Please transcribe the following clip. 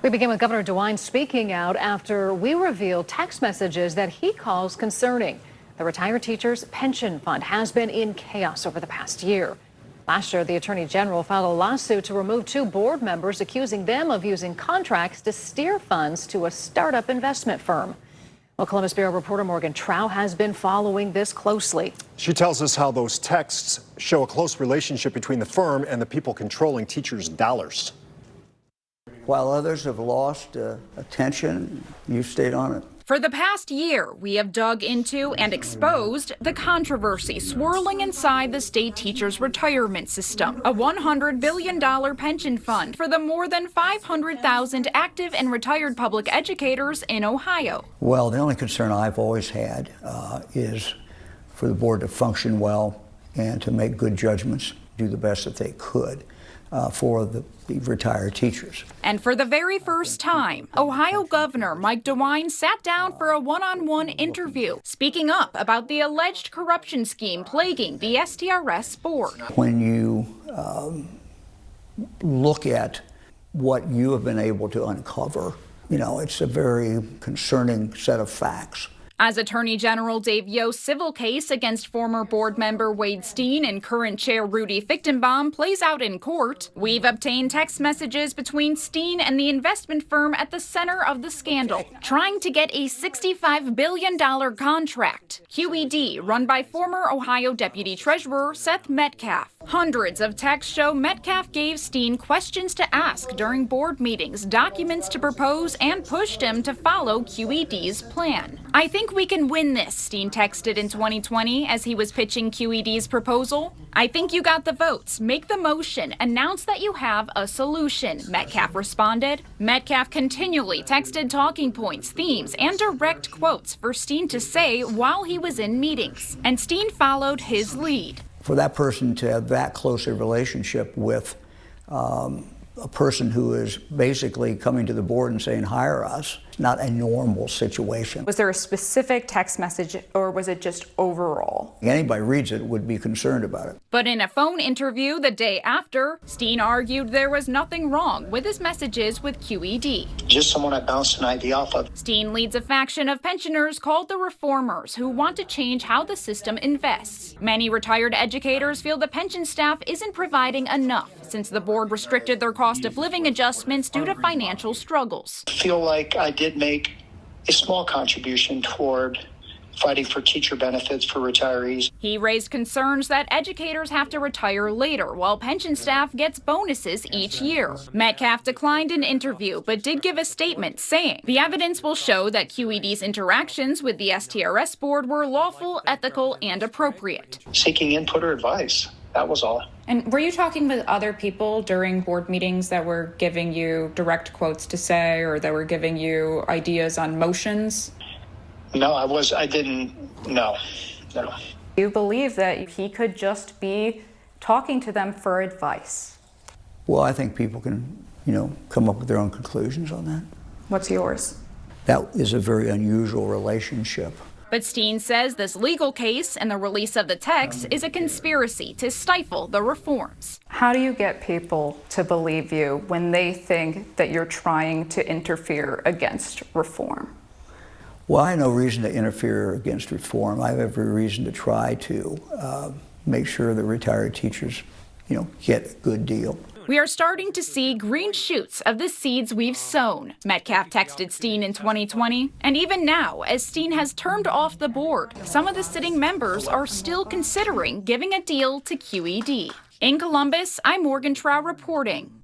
We begin with Governor DeWine speaking out after we reveal text messages that he calls concerning. The retired teachers' pension fund has been in chaos over the past year. Last year, the Attorney General filed a lawsuit to remove 2 board members, accusing them of using contracts to steer funds to a startup investment firm. Well, Columbus Bureau reporter Morgan Trow has been following this closely. She tells us how those texts show a close relationship between the firm and the people controlling teachers' dollars. While others have lost attention, you've stayed on it. For the past year, we have dug into and exposed the controversy swirling inside the state teachers' retirement system, a $100 billion pension fund for the more than 500,000 active and retired public educators in Ohio. Well, the only concern I've always had is for the board to function well and to make good judgments, do the best that they could for the retired teachers. And for the very first time, Ohio Governor Mike DeWine sat down for a one-on-one interview, speaking up about the alleged corruption scheme plaguing the STRS board. When you look at what you have been able to uncover, it's a very concerning set of facts. As Attorney General Dave Yo's civil case against former board member Wade Steen and current chair Rudy Fichtenbaum plays out in court, we've obtained text messages between Steen and the investment firm at the center of the scandal, trying to get a $65 billion contract. QED, run by former Ohio Deputy Treasurer Seth Metcalf. Hundreds of texts show Metcalf gave Steen questions to ask during board meetings, documents to propose, and pushed him to follow QED's plan. "I think we can win this," Steen texted in 2020 as he was pitching QED's proposal. "I think you got the votes. Make the motion. Announce that you have a solution," Metcalf responded. Metcalf continually texted talking points, themes, and direct quotes for Steen to say while he was in meetings. And Steen followed his lead. For that person to have that close a relationship with a person who is basically coming to the board and saying, hire us, not a normal situation. Was there a specific text message or was it just overall? Anybody reads it would be concerned about it. But in a phone interview the day after, Steen argued there was nothing wrong with his messages with QED. Just someone I bounced an idea off of. Steen leads a faction of pensioners called the Reformers who want to change how the system invests. Many retired educators feel the pension staff isn't providing enough since the board restricted their cost of living adjustments due to financial struggles. I feel like I did make a small contribution toward fighting for teacher benefits for retirees. He raised concerns that educators have to retire later while pension staff gets bonuses each year. Metcalf declined an interview but did give a statement saying the evidence will show that QED's interactions with the STRS board were lawful, ethical, and appropriate. Seeking input or advice, that was all. And were you talking with other people during board meetings that were giving you direct quotes to say or that were giving you ideas on motions? No, I didn't. No. You believe that he could just be talking to them for advice? Well, I think people can, come up with their own conclusions on that. What's yours? That is a very unusual relationship. But Steen says this legal case and the release of the text is a conspiracy to stifle the reforms. How do you get people to believe you when they think that you're trying to interfere against reform? Well, I have no reason to interfere against reform. I have every reason to try to make sure that retired teachers, get a good deal. We are starting to see green shoots of the seeds we've sown, Metcalf texted Steen in 2020. And even now, as Steen has turned off the board, some of the sitting members are still considering giving a deal to QED. In Columbus, I'm Morgan Trow reporting.